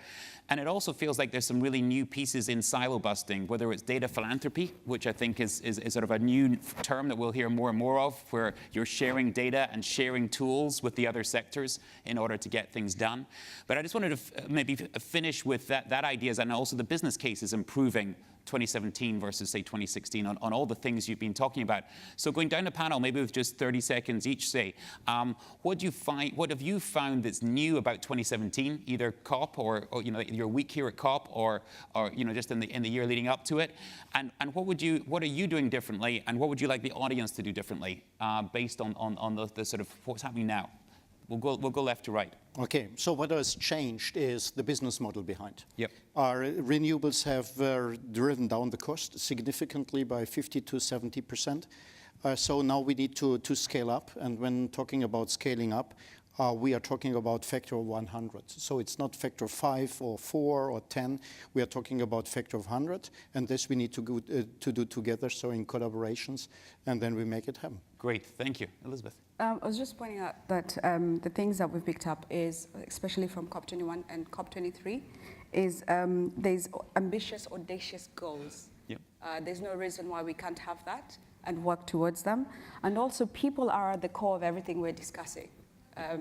And it also feels like there's some really new pieces in silo busting, whether it's data philanthropy, which I think is sort of a new term that we'll hear more and more of, where you're sharing data and sharing tools with the other sectors in order to get things done. But I just wanted to maybe finish with that ideas, and also the business cases improving 2017 versus, say, 2016 on all the things you've been talking about. So going down the panel, maybe with just 30 seconds each, say, what have you found that's new about 2017, either COP or your week here at COP or just in the year leading up to it, and what are you doing differently, and what would you like the audience to do differently based on the sort of what's happening now? We'll go left to right. Okay, so what has changed is the business model behind. Yep. Our renewables have driven down the cost significantly by 50 to 70%. So now we need to scale up. And when talking about scaling up, we are talking about factor of 100. So it's not factor 5 or 4 or 10. We are talking about factor of 100. And this we need to do together, so in collaborations, and then we make it happen. Great, thank you. Elizabeth. I was just pointing out that the things that we've picked up is, especially from COP21 and COP23, is there's ambitious, audacious goals. Yep. There's no reason why we can't have that and work towards them. And also people are at the core of everything we're discussing.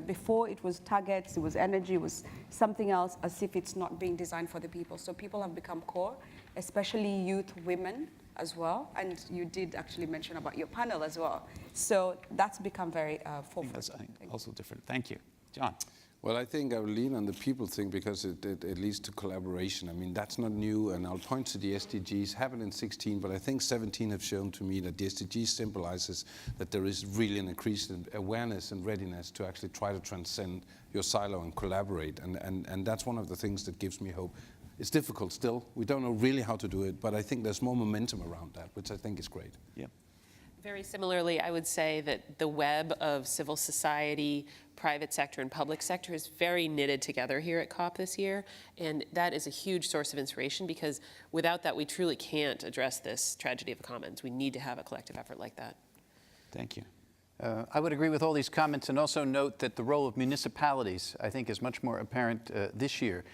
Before it was targets, it was energy, it was something else, as if it's not being designed for the people. So people have become core, especially youth, women as well. And you did actually mention about your panel as well. So that's become very forefront. That's also different. Thank you. John. Well, I think I will lean on the people thing because it leads to collaboration. I mean, that's not new, and I'll point to the SDGs. Happened in 16, but I think 17 have shown to me that the SDGs symbolizes that there is really an increased awareness and readiness to actually try to transcend your silo and collaborate, and that's one of the things that gives me hope. It's difficult still. We don't know really how to do it, but I think there's more momentum around that, which I think is great. Yeah. Very similarly, I would say that the web of civil society, private sector, and public sector is very knitted together here at COP this year, and that is a huge source of inspiration because without that, we truly can't address this tragedy of the commons. We need to have a collective effort like that. Thank you. I would agree with all these comments and also note that the role of municipalities, I think, is much more apparent this year.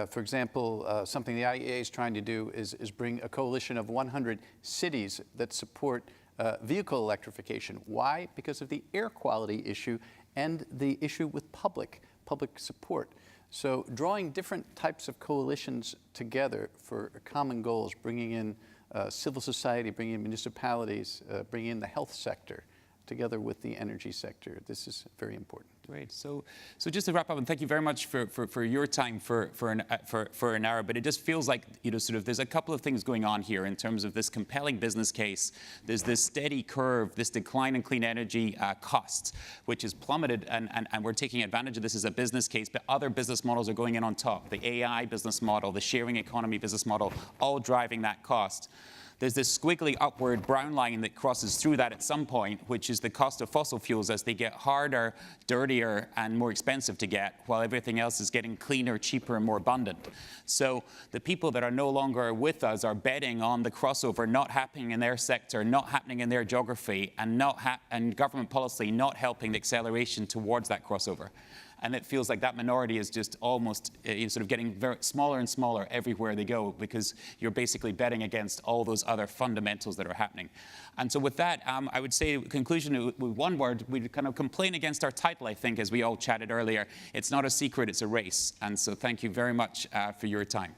For example, something the IEA is trying to do is bring a coalition of 100 cities that support vehicle electrification. Why? Because of the air quality issue and the issue with public support. So drawing different types of coalitions together for common goals, bringing in civil society, bringing in municipalities, bringing in the health sector, together with the energy sector. This is very important. Great. So just to wrap up, and thank you very much for your time for an hour. But it just feels like sort of there's a couple of things going on here in terms of this compelling business case. There's this steady curve, this decline in clean energy costs, which has plummeted, and we're taking advantage of this as a business case. But other business models are going in on top. The AI business model, the sharing economy business model, all driving that cost. There's this squiggly upward brown line that crosses through that at some point, which is the cost of fossil fuels as they get harder, dirtier, and more expensive to get, while everything else is getting cleaner, cheaper, and more abundant. So the people that are no longer with us are betting on the crossover not happening in their sector, not happening in their geography, and government policy not helping the acceleration towards that crossover. And it feels like that minority is just almost sort of getting very smaller and smaller everywhere they go, because you're basically betting against all those other fundamentals that are happening. And so with that, I would say, conclusion with one word, we kind of complain against our title, I think, as we all chatted earlier. It's not a secret, it's a race. And so thank you very much for your time.